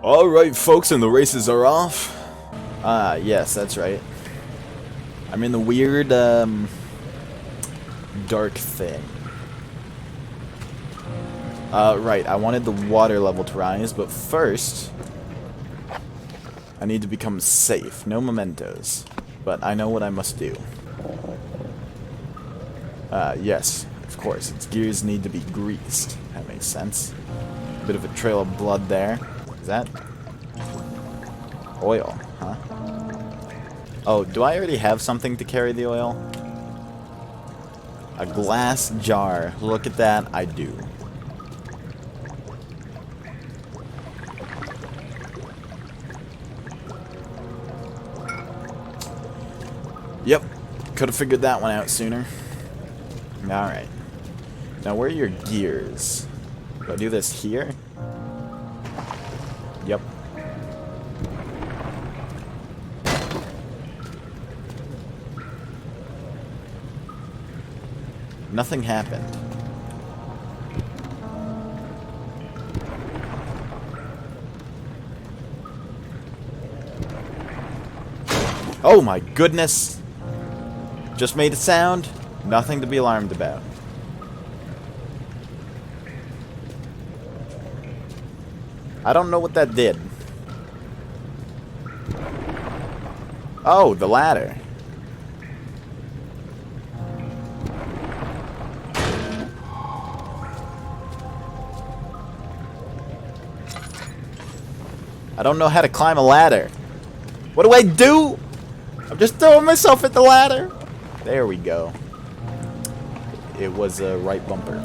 Alright folks, and the races are off. Yes, that's right. I'm in the weird, dark thing. Right, I wanted the water level to rise, but first, I need to become safe. No mementos. But I know what I must do. Yes, of course, its gears need to be greased. That makes sense. A bit of a trail of blood there. Is that oil, huh? Oh, do I already have something to carry the oil? A glass jar. Look at that, I do. Yep, could have figured that one out sooner. Alright. Now where are your gears? Do I do this here? Yep. Nothing happened. Oh my goodness! Just made a sound. Nothing to be alarmed about. I don't know what that did. Oh, the ladder. I don't know how to climb a ladder. What do I do? I'm just throwing myself at the ladder. There we go. It was a right bumper.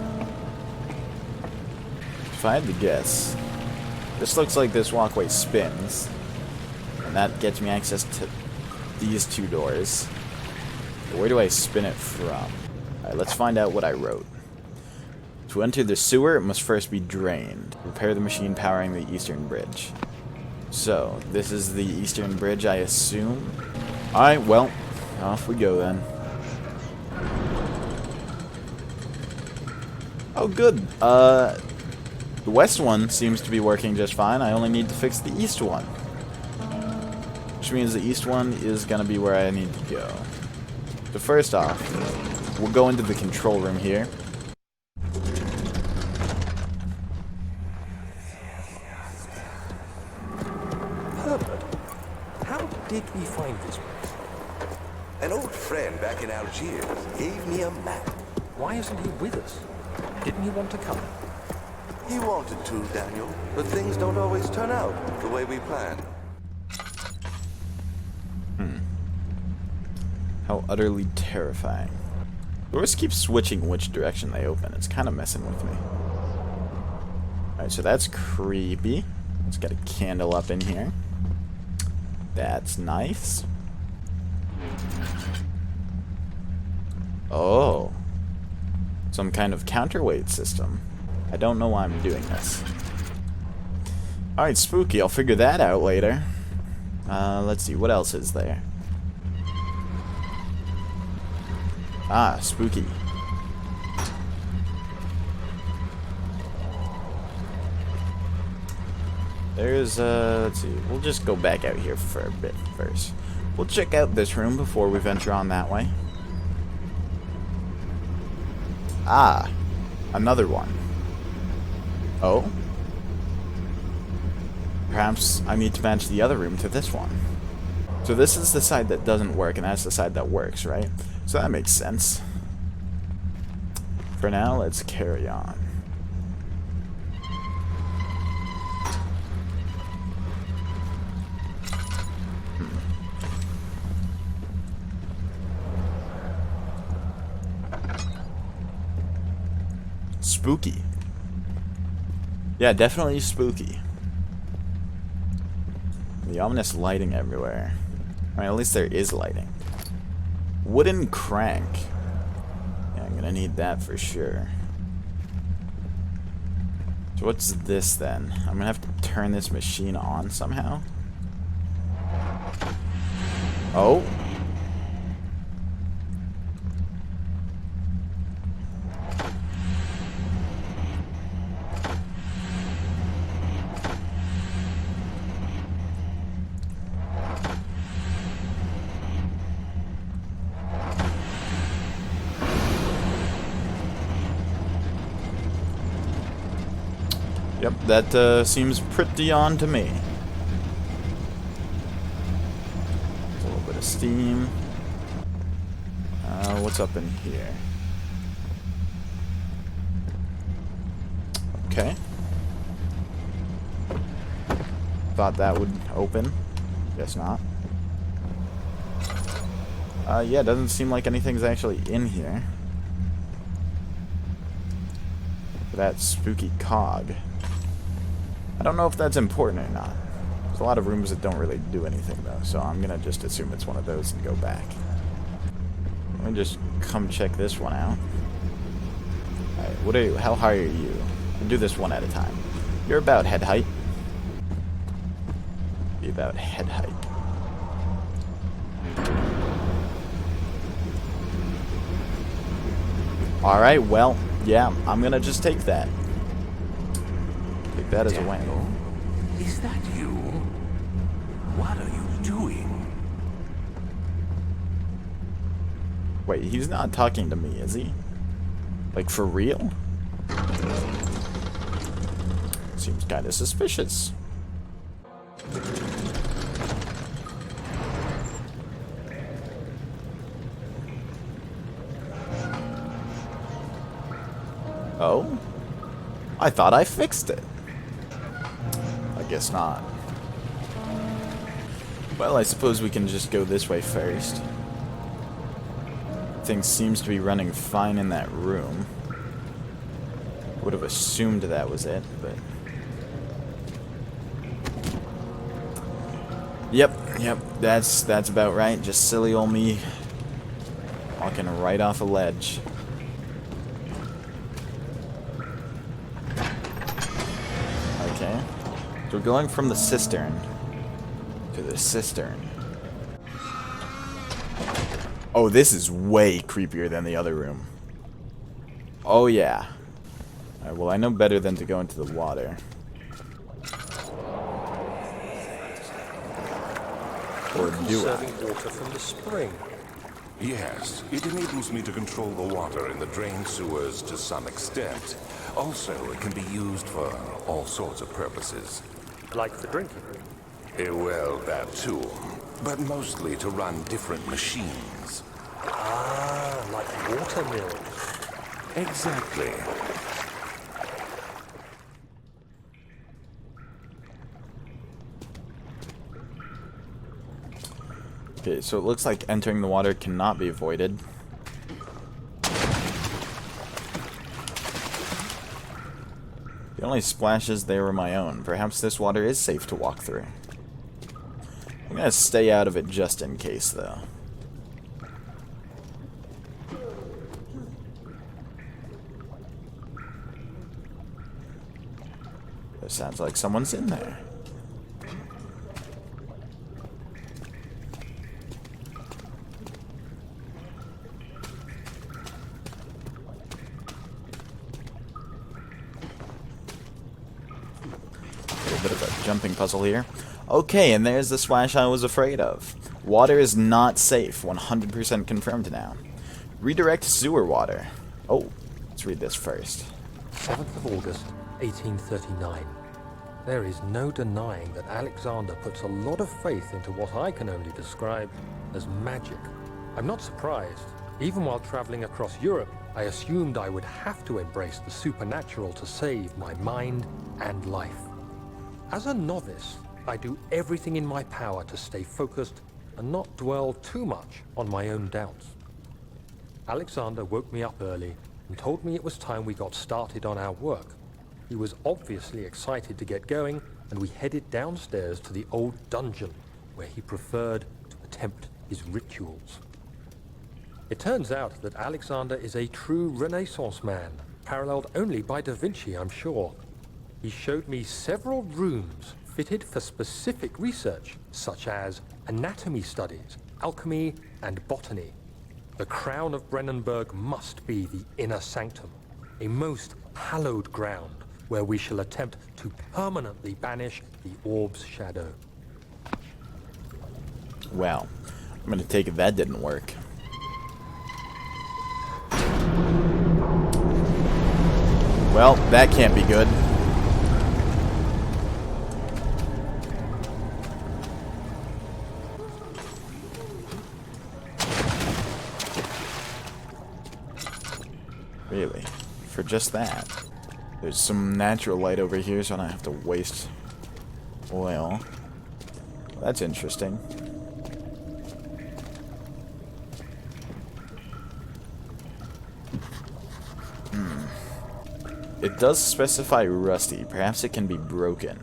If I had to guess, this looks like this walkway spins. And that gets me access to these two doors. But where do I spin it from? Alright, let's find out what I wrote. To enter the sewer, it must first be drained. Repair the machine powering the eastern bridge. So, this is the eastern bridge, I assume. Alright, well, off we go then. Oh, good. The west one seems to be working just fine. I only need to fix the east one. Which means the east one is going to be where I need to go. So first off, we'll go into the control room here. Herbert, how did we find this place? An old friend back in Algiers gave me a map. Why isn't he with us? Didn't he want to come? He wanted to, Daniel, but things don't always turn out the way we planned. How utterly terrifying. Doors keep switching which direction they open. It's kind of messing with me. Alright, so that's creepy. Let's get a candle up in here. That's nice. Oh. Some kind of counterweight system. I don't know why I'm doing this. Alright, spooky. I'll figure that out later. Let's see. What else is there? Ah, spooky. There's, let's see. We'll just go back out here for a bit first. We'll check out this room before we venture on that way. Ah, another one. Oh? Perhaps I need to match the other room to this one. So this is the side that doesn't work, and that's the side that works, right? So that makes sense. For now, let's carry on. Spooky. Yeah, definitely spooky. The ominous lighting everywhere. I mean, at least there is lighting. Wooden crank. Yeah, I'm gonna need that for sure. So what's this then? I'm gonna have to turn this machine on somehow. Oh. Yep, that seems pretty on to me. A little bit of steam. What's up in here? Okay. Thought that would open. Guess not. Yeah, doesn't seem like anything's actually in here. That spooky cog. I don't know if that's important or not. There's a lot of rooms that don't really do anything though, so I'm gonna just assume it's one of those and go back. Let me just come check this one out. Alright, what are you? How high are you? We'll do this one at a time. You're about head height. Be about head height. Alright, well, yeah, I'm gonna just take that. Take that as a win. Is that you? What are you doing? Wait, he's not talking to me, is he? Like, for real? Seems kinda suspicious. Oh? I thought I fixed it. I guess not. Well, I suppose we can just go this way first. Thing seems to be running fine in that room. Would have assumed that was it, but... Yep, that's about right. Just silly old me walking right off a ledge. Okay. So we're going from the cistern to the cistern. Oh, this is way creepier than the other room. Oh, yeah. Alright, well, I know better than to go into the water. Or do Conserving water from the spring. Yes, it enables me to control the water in the drain sewers to some extent. Also, it can be used for all sorts of purposes. Like for drinking. Well, that too. But mostly to run different machines. Ah, like water mills. Exactly. Okay, so it looks like entering the water cannot be avoided. The only splashes there were my own. Perhaps this water is safe to walk through. I'm gonna stay out of it just in case, though. It sounds like someone's in there. Bit of a jumping puzzle here. Okay, and there's the splash I was afraid of. Water is not safe. 100% confirmed now. Redirect sewer water. Oh, let's read this first. 7th of August, 1839. There is no denying that Alexander puts a lot of faith into what I can only describe as magic. I'm not surprised. Even while traveling across Europe, I assumed I would have to embrace the supernatural to save my mind and life. As a novice, I do everything in my power to stay focused and not dwell too much on my own doubts. Alexander woke me up early and told me it was time we got started on our work. He was obviously excited to get going, and we headed downstairs to the old dungeon, where he preferred to attempt his rituals. It turns out that Alexander is a true Renaissance man, paralleled only by Da Vinci, I'm sure. He showed me several rooms fitted for specific research, such as anatomy studies, alchemy, and botany. The crown of Brennenburg must be the inner sanctum, a most hallowed ground where we shall attempt to permanently banish the orb's shadow. Well, I'm gonna take it that didn't work. Well, that can't be good. just that. There's some natural light over here, so I don't have to waste oil. That's interesting. It does specify rusty. Perhaps it can be broken.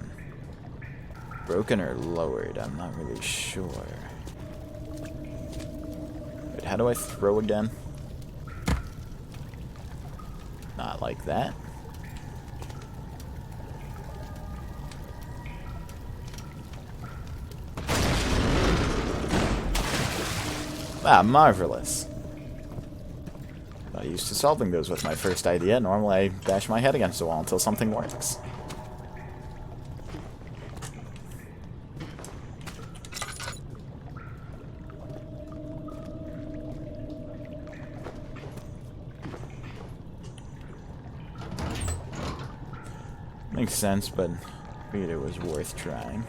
Broken or lowered, I'm not really sure. Wait, how do I throw again? Not like that. Ah, marvelous. Not used to solving those with my first idea. Normally I bash my head against the wall until something works. Makes sense, but I figured it was worth trying.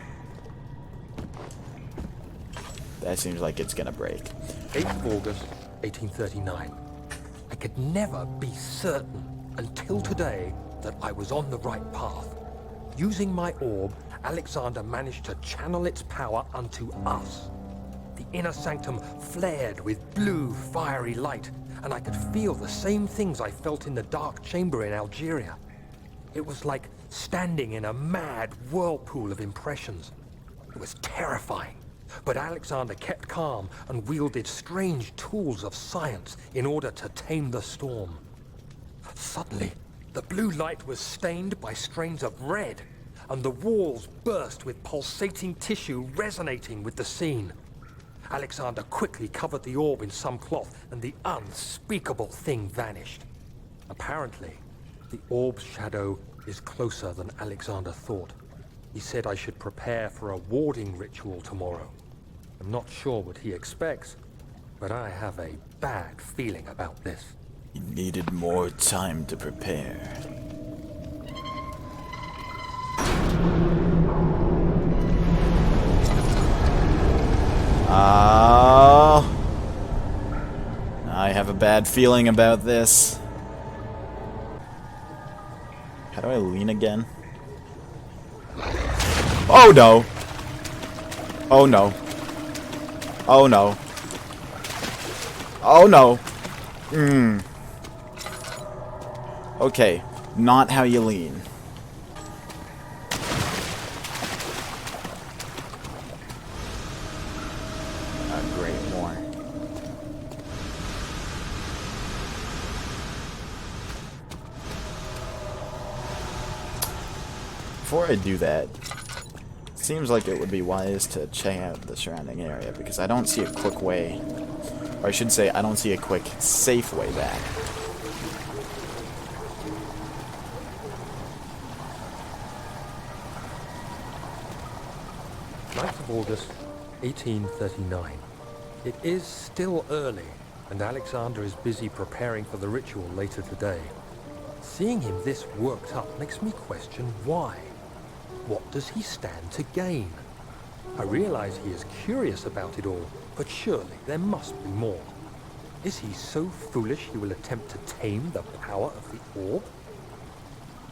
That seems like it's gonna break. 8th of August, 1839. I could never be certain until today that I was on the right path. Using my orb, Alexander managed to channel its power unto us. The inner sanctum flared with blue, fiery light, and I could feel the same things I felt in the dark chamber in Algeria. It was like standing in a mad whirlpool of impressions. It was terrifying. But Alexander kept calm and wielded strange tools of science in order to tame the storm. Suddenly, the blue light was stained by strains of red, and the walls burst with pulsating tissue resonating with the scene. Alexander quickly covered the orb in some cloth, and the unspeakable thing vanished. Apparently, the orb's shadow is closer than Alexander thought. He said I should prepare for a warding ritual tomorrow. I'm not sure what he expects, but I have a bad feeling about this. He needed more time to prepare. I have a bad feeling about this. How do I lean again? Oh no! Oh no. Oh no. Oh no. Okay, not how you lean. Great, more. Before I do that, seems like it would be wise to check out the surrounding area, because I don't see a quick way, or I should say, I don't see a quick, safe way back. Of August, 1839. It is still early, and Alexander is busy preparing for the ritual later today. Seeing him this worked up makes me question why. What does he stand to gain? I realize he is curious about it all, but surely there must be more. Is he so foolish he will attempt to tame the power of the orb?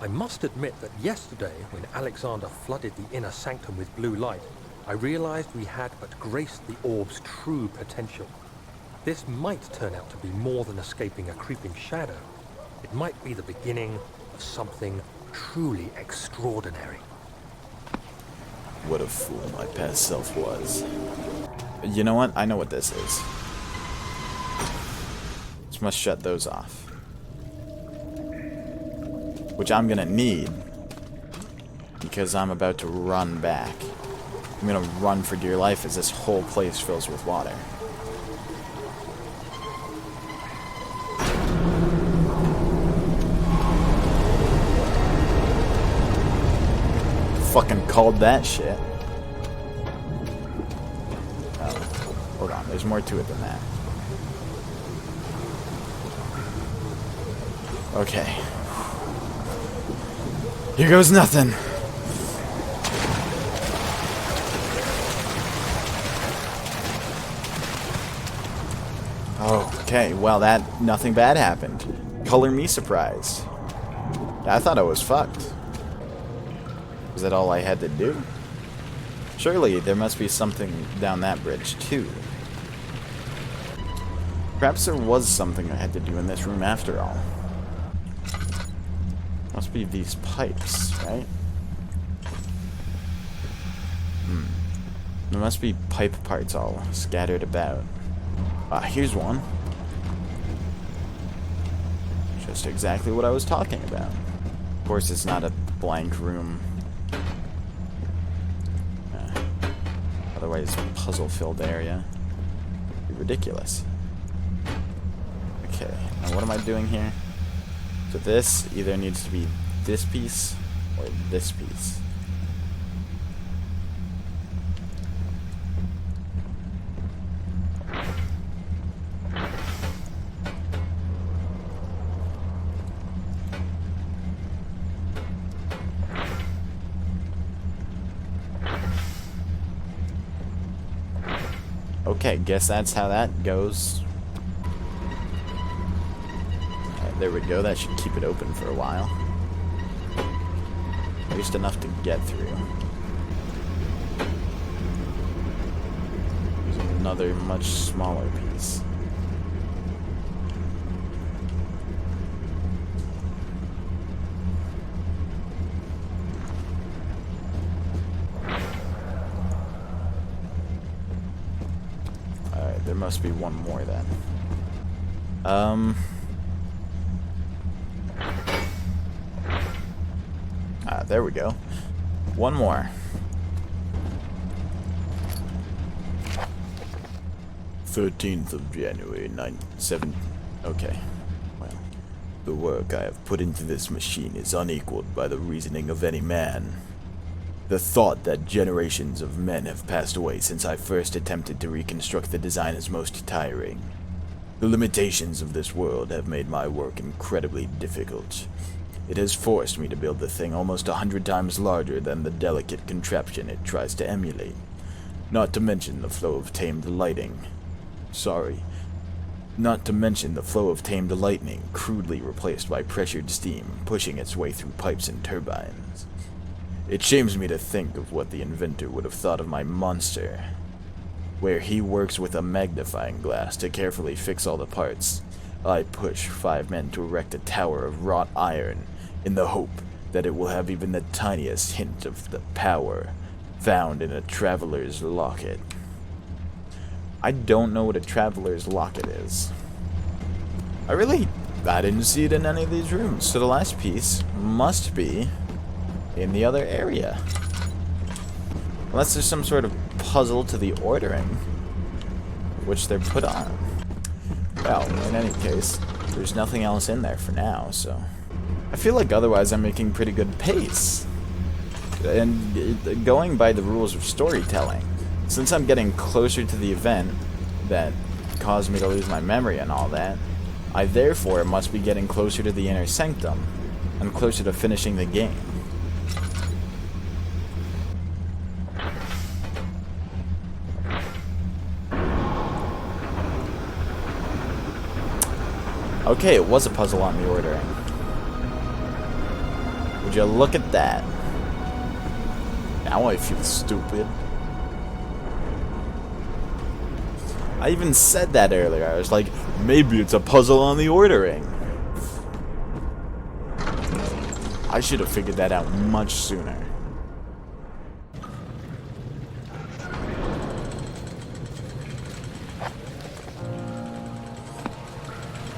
I must admit that yesterday, when Alexander flooded the inner sanctum with blue light, I realized we had but graced the orb's true potential. This might turn out to be more than escaping a creeping shadow. It might be the beginning of something truly extraordinary. What a fool my past self was. You know what? I know what this is. Just must shut those off. Which I'm gonna need, because I'm about to run back. I'm gonna run for dear life as this whole place fills with water. Fucking called that shit. Oh, hold on, there's more to it than that. Okay. Here goes nothing. Okay, well that, nothing bad happened. Color me surprised. I thought I was fucked. Is that all I had to do? Surely there must be something down that bridge, too. Perhaps there was something I had to do in this room after all. Must be these pipes, right? There must be pipe parts all scattered about. Ah, here's one. Just exactly what I was talking about. Of course, it's not a blank room. Otherwise, puzzle-filled area. It'd be ridiculous. Okay, now what am I doing here? So this either needs to be this piece or this piece. Okay, guess that's how that goes. There we go, that should keep it open for a while. At least enough to get through. There's another much smaller piece. Alright, there must be one more then. There we go. One more. 13th of January, 7... Okay. Well, the work I have put into this machine is unequaled by the reasoning of any man. The thought that generations of men have passed away since I first attempted to reconstruct the design is most tiring. The limitations of this world have made my work incredibly difficult. It has forced me to build the thing almost 100 times larger than the delicate contraption it tries to emulate. Not to mention the flow of tamed lighting. Not to mention the flow of tamed lightning, crudely replaced by pressured steam, pushing its way through pipes and turbines. It shames me to think of what the inventor would have thought of my monster, where he works with a magnifying glass to carefully fix all the parts. I push 5 men to erect a tower of wrought iron, in the hope that it will have even the tiniest hint of the power found in a traveler's locket. I don't know what a traveler's locket is. I didn't see it in any of these rooms, so the last piece must be in the other area. Unless there's some sort of puzzle to the ordering which they're put on. Well, in any case, there's nothing else in there for now, so... I feel like otherwise I'm making pretty good pace. And going by the rules of storytelling, since I'm getting closer to the event that caused me to lose my memory and all that, I therefore must be getting closer to the inner sanctum and closer to finishing the game. Okay, it was a puzzle on the ordering. Would you look at that? Now I feel stupid. I even said that earlier. I was like, maybe it's a puzzle on the ordering. I should have figured that out much sooner.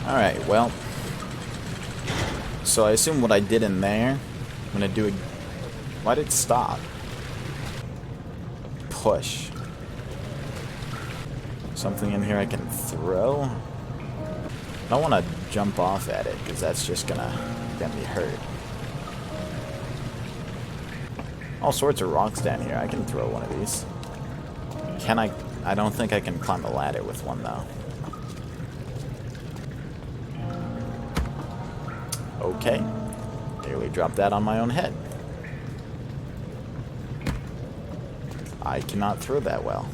Alright, well. So I assume what I did in there, I'm gonna do it. Why did it stop? Push. Something in here I can throw? I don't want to jump off at it, because that's just gonna get me hurt. All sorts of rocks down here. I can throw one of these. Can I? I don't think I can climb a ladder with one, though. Okay. Nearly dropped that on my own head. I cannot throw that well.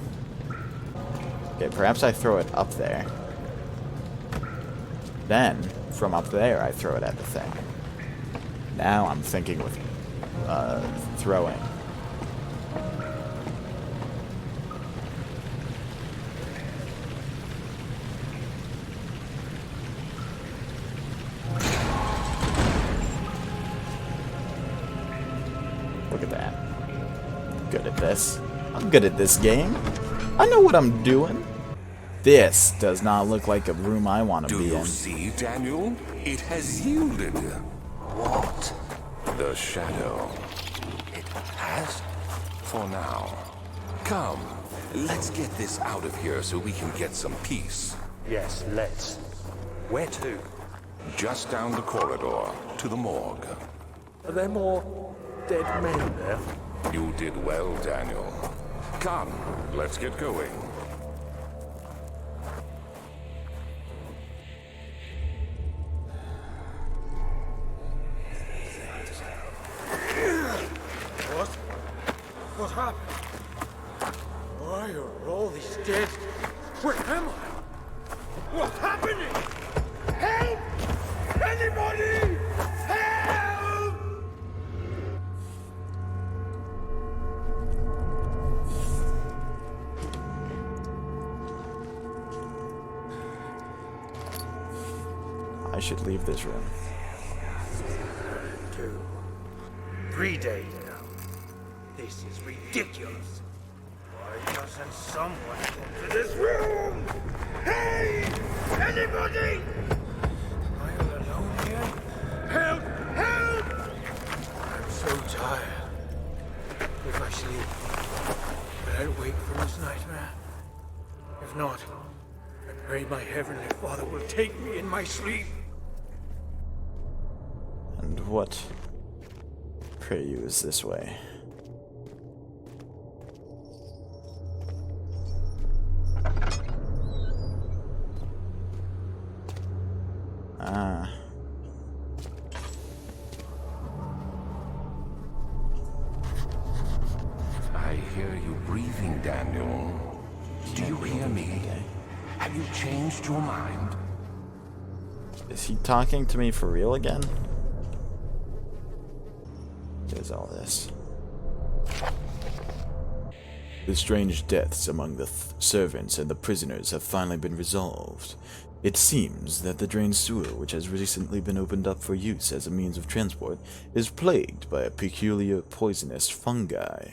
Okay, perhaps I throw it up there. Then, from up there, I throw it at the thing. Now I'm thinking with throwing. Look at that. Good at this. I'm good at this game. I know what I'm doing. This does not look like a room I want to Do be you in. see, Daniel? It has yielded. What? The shadow. It has? For now. Come, let's get this out of here so we can get some peace. Yes, let's. Where to? Just down the corridor to the morgue. Are there more dead men there? You did well, Daniel. Come, let's get going. What happened? Why are all these dead? Where am I? What's happening? Help! Anybody! Help! I should leave this room. 2, 3 days now. This is ridiculous. Why doesn't someone get to this room? Hey! Anybody! Am I all alone here? Help! Help! I'm so tired. If I sleep, will I wake from this nightmare? If not, I pray my Heavenly Father will take me in my sleep. And what, pray you, is this way? Ah. I hear you breathing, Daniel. Do you hear me? Have you changed your mind? Is he talking to me for real again? What is all this? The strange deaths among the servants and the prisoners have finally been resolved. It seems that the drain sewer, which has recently been opened up for use as a means of transport, is plagued by a peculiar poisonous fungi.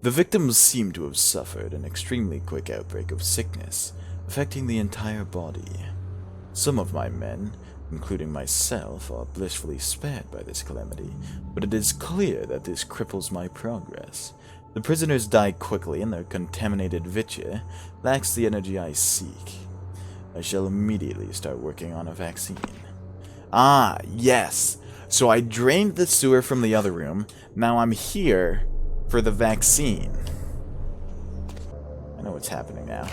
The victims seem to have suffered an extremely quick outbreak of sickness, affecting the entire body. Some of my men, including myself, are blissfully spared by this calamity, but it is clear that this cripples my progress. The prisoners die quickly, and their contaminated vitya lacks the energy I seek. I shall immediately start working on a vaccine. Ah, yes! So I drained the sewer from the other room. Now I'm here for the vaccine. I know what's happening now.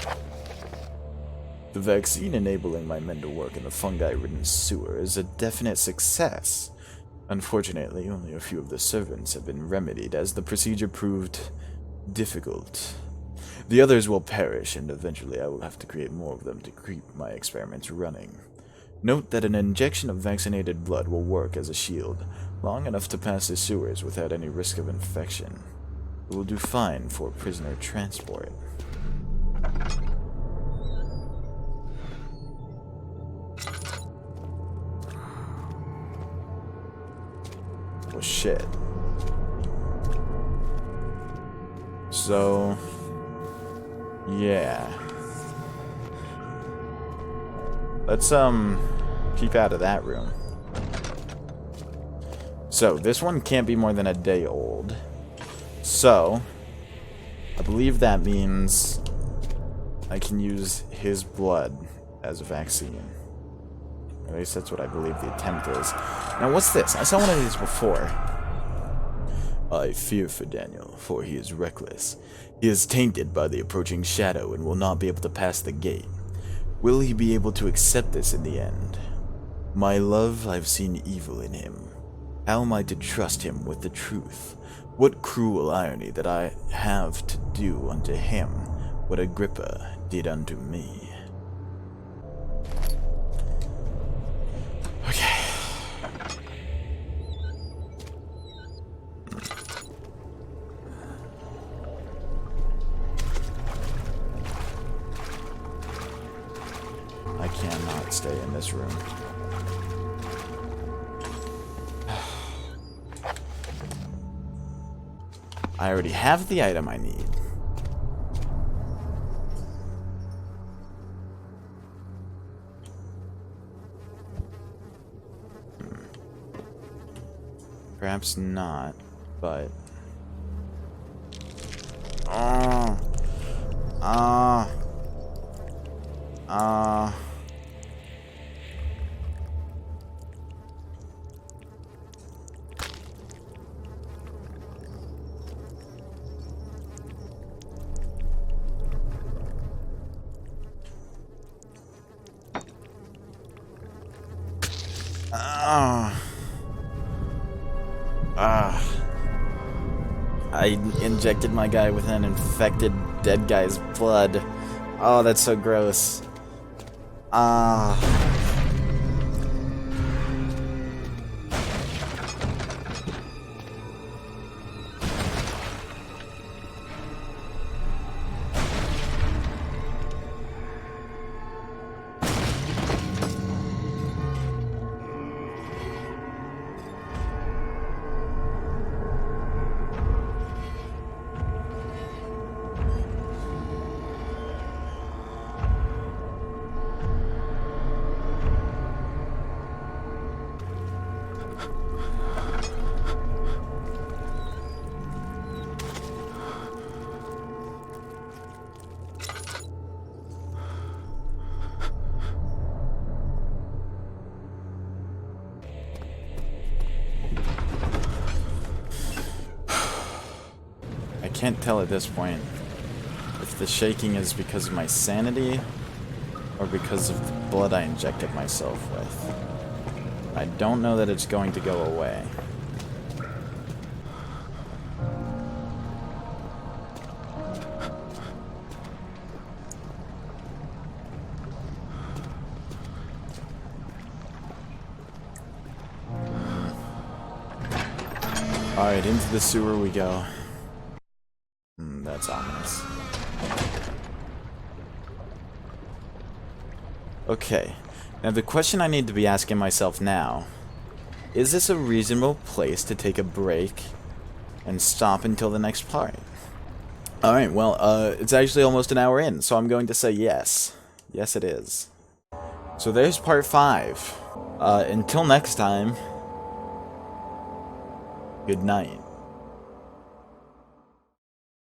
The vaccine enabling my men to work in the fungi-ridden sewer is a definite success. Unfortunately, only a few of the servants have been remedied, as the procedure proved difficult. The others will perish, and eventually I will have to create more of them to keep my experiments running. Note that an injection of vaccinated blood will work as a shield, long enough to pass the sewers without any risk of infection. It will do fine for prisoner transport. Well, shit. So, yeah. Let's, peep out of that room. So, this one can't be more than a day old. So, I believe that means I can use his blood as a vaccine. At least that's what I believe the attempt is. Now, what's this? I saw one of these before. I fear for Daniel, for he is reckless. He is tainted by the approaching shadow and will not be able to pass the gate. Will he be able to accept this in the end? My love, I've seen evil in him. How am I to trust him with the truth? What cruel irony that I have to do unto him what Agrippa did unto me. Okay. should stay in this room. I already have the item I need. Perhaps not, but... I injected my guy with an infected dead guy's blood. Oh, that's so gross. I can't tell at this point if the shaking is because of my sanity or because of the blood I injected myself with. I don't know that it's going to go away. Alright, into the sewer we go. That's ominous. Okay. Now the question I need to be asking myself now, is this a reasonable place to take a break and stop until the next part? Alright, well, it's actually almost an hour in, so I'm going to say yes. Yes, it is. So there's part 5. Until next time, good night.